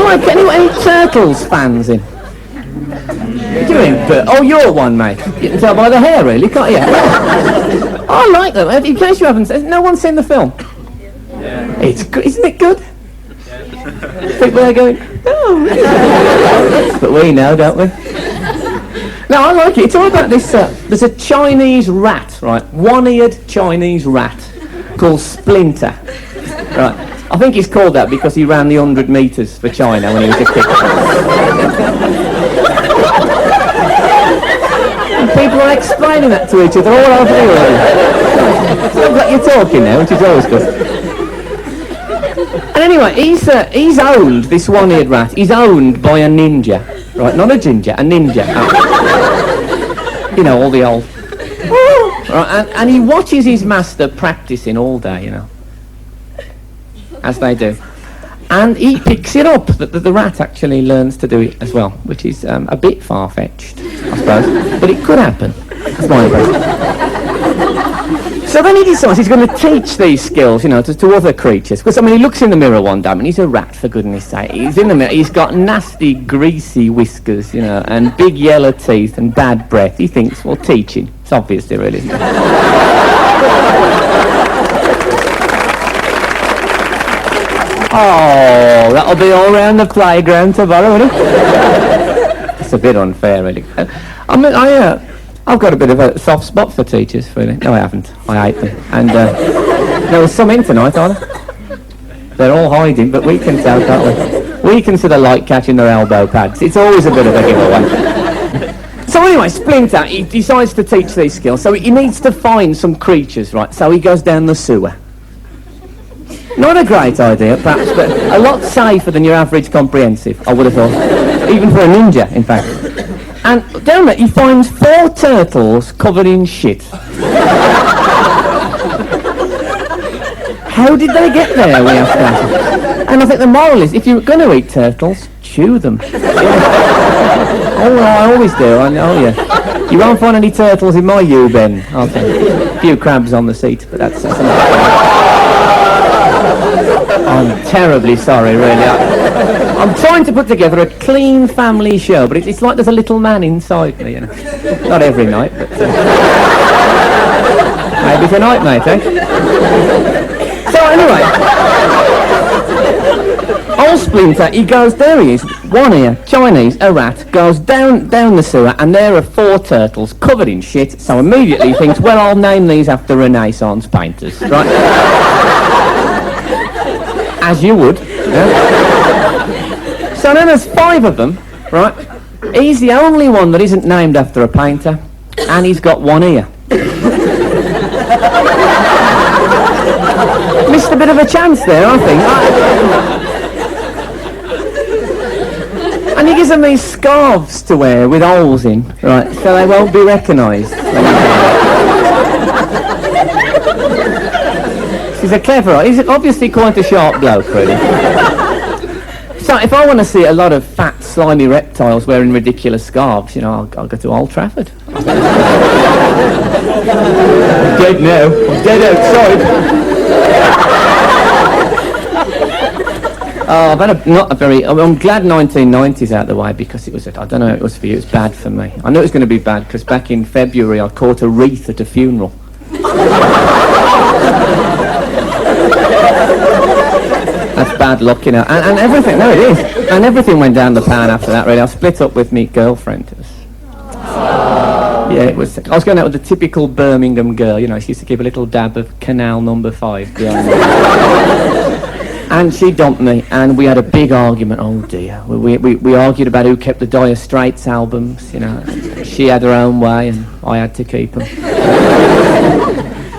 any Turtles fans in? What do you mean? Oh, you're one, mate. You can tell by the hair, really, can't you? I like them. In case you haven't seen, no one's seen the film. Yeah. It's good, isn't it good? Yeah. People are going, oh. But we know, don't we? No, I like it. It's all about this. There's a Chinese rat, right? One-eared Chinese rat called Splinter. Right. I think he's called that because he ran the 100 metres for China when he was a kid. And people are explaining that to each other all over the world. Sounds like you're talking now, which is always good. And anyway, he's owned, this one-eared rat, he's owned by a ninja. Right, not a ginger, a ninja. You know, all the old... Right, and he watches his master practicing all day, you know. As they do. And he picks it up, that the rat actually learns to do it as well, which is a bit far-fetched, I suppose. But it could happen. That's my impression. So then he decides he's going to teach these skills, you know, to other creatures. Because, I mean, he looks in the mirror one day, and he's a rat, for goodness sake. He's in the mirror, he's got nasty, greasy whiskers, you know, and big yellow teeth and bad breath. He thinks, well, teaching. It's obviously really, isn't it? Oh, that'll be all round the playground tomorrow, won't it? It's a bit unfair, really. I've got a bit of a soft spot for teachers, really. No, I haven't. I hate them. And there was some in tonight, aren't there? They're all hiding, but we can tell, can't we? We can sort of like catching their elbow pads. It's always a bit of a giveaway. So anyway, Splinter, he decides to teach these skills. So he needs to find some creatures, right? So he goes down the sewer. Not a great idea, perhaps, but a lot safer than your average comprehensive, I would have thought. Even for a ninja, in fact. And down there, he finds 4 turtles covered in shit. How did they get there, we have to ask. And I think the moral is, if you're going to eat turtles, chew them. Oh, I always do, I know, yeah. You won't find any turtles in my U-bin. Okay. A few crabs on the seat, but that's I'm terribly sorry, really. I'm trying to put together a clean family show, but it's like there's a little man inside me, you know. Not every night, but... maybe tonight, mate, eh? So, anyway... old Splinter, he goes, there he is, one ear, Chinese, a rat, goes down the sewer, and there are 4 turtles covered in shit, so immediately he thinks, well, I'll name these after Renaissance painters, right? As you would. Yeah. So then there's 5 of them, right? He's the only one that isn't named after a painter, and he's got 1 ear. Missed a bit of a chance there, I think. And he gives them these scarves to wear with holes in, right, so they won't be recognised. He's a clever, he's obviously quite a sharp bloke, really. So if I want to see a lot of fat, slimy reptiles wearing ridiculous scarves, you know, I'll go to Old Trafford. I'm dead now. I'm dead outside. Oh, I've had I'm glad 1990's out of the way, because it was, I don't know how it was for you, it was bad for me. I knew it was going to be bad, because back in February I caught a wreath at a funeral. That's bad luck, you know. And everything, no, it is. And everything went down the pan after that, really. I split up with me girlfriend. Yeah, it was. I was going out with a typical Birmingham girl, you know. She used to give a little dab of Canal Number 5. And she dumped me, and we had a big argument. Oh dear. We argued about who kept the Dire Straits albums, you know. She had her own way, and I had to keep them.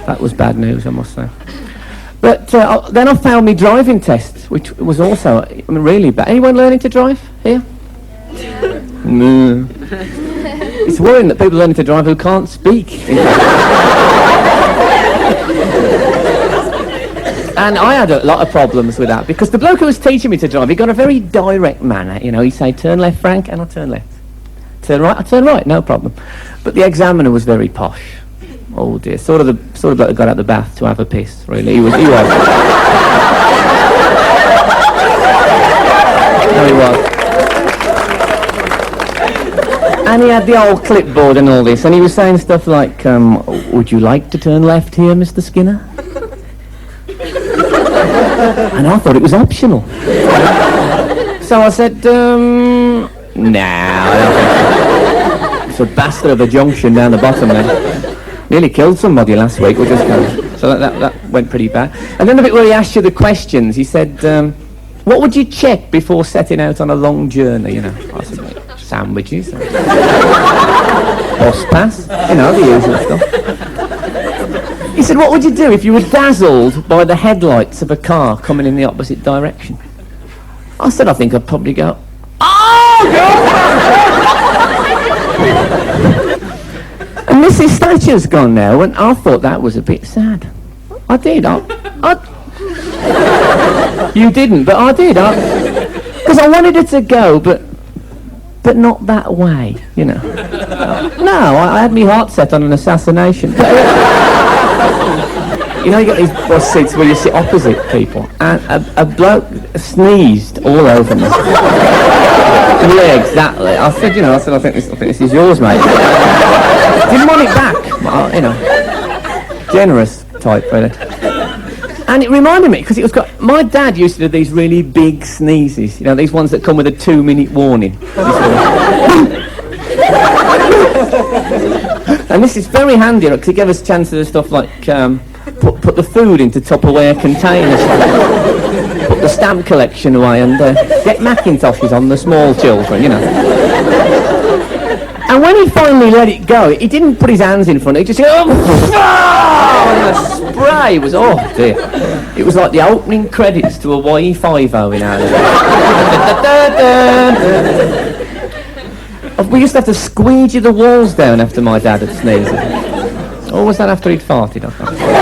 That was bad news, I must say. But then I failed my driving test, which was also really bad. Anyone learning to drive here? No. It's worrying that people are learning to drive who can't speak. And I had a lot of problems with that, because the bloke who was teaching me to drive, he got a very direct manner, you know. He'd say, turn left, Frank, and I turn left. Turn right, I turn right, no problem. But the examiner was very posh. Oh dear, sort of bloke that got out of the bath to have a piss, really. He was. No, he he had the old clipboard and all this, and he was saying stuff like, would you like to turn left here, Mr. Skinner? And I thought it was optional. So I said, no, I don't think so. It's a bastard of a junction down the bottom there. Nearly killed somebody last week, we'll just go. So that went pretty bad. And then the bit where he asked you the questions, he said, what would you check before setting out on a long journey, you know? I said, sandwiches, bus pass, you know, the usual stuff. He said, what would you do if you were dazzled by the headlights of a car coming in the opposite direction? I said, I think I'd probably go, oh, God! And Mrs. Thatcher's gone now, and I thought that was a bit sad. I did. You didn't, but I did. Because I wanted her to go, but not that way, you know. No, I had my heart set on an assassination. You know, you get these bus seats where you sit opposite people, and a bloke sneezed all over me. Yeah, exactly. I said, I think this is yours, mate. Didn't want it back, you know. Generous type, really. And it reminded me, because it was my dad used to do these really big sneezes, you know, these ones that come with a 2-minute warning. And this is very handy, because it gave us a chance to do stuff like put the food into Tupperware containers, put the stamp collection away, and get Macintoshes on the small children, you know. And when he finally let it go, he didn't put his hands in front, he just said, oh, and the spray was, oh dear. It was like the opening credits to a YE50 in Ireland. We used to have to squeegee the walls down after my dad had sneezed. Or was that after he'd farted? I can't remember.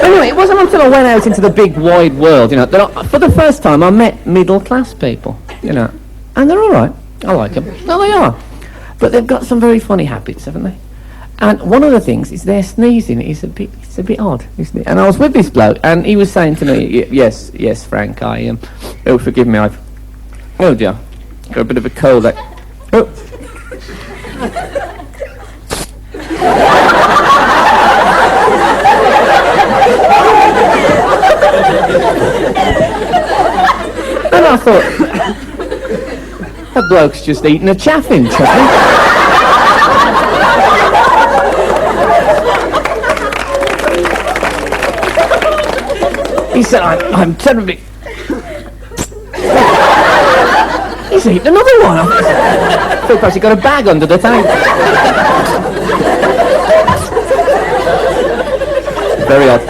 Anyway, it wasn't until I went out into the big wide world, you know, that for the first time I met middle-class people, you know. And they're all right. I like them. No, they are. But they've got some very funny habits, haven't they? And one of the things is their sneezing is a bit odd, isn't it? And I was with this bloke, and he was saying to me, yes, Frank, oh, forgive me, oh dear, got a bit of a cold. And I thought, that bloke's just eating a chaffinch, hasn't he? He said, I'm terribly... He's eaten another one. I thought perhaps he got a bag under the tank. Very odd.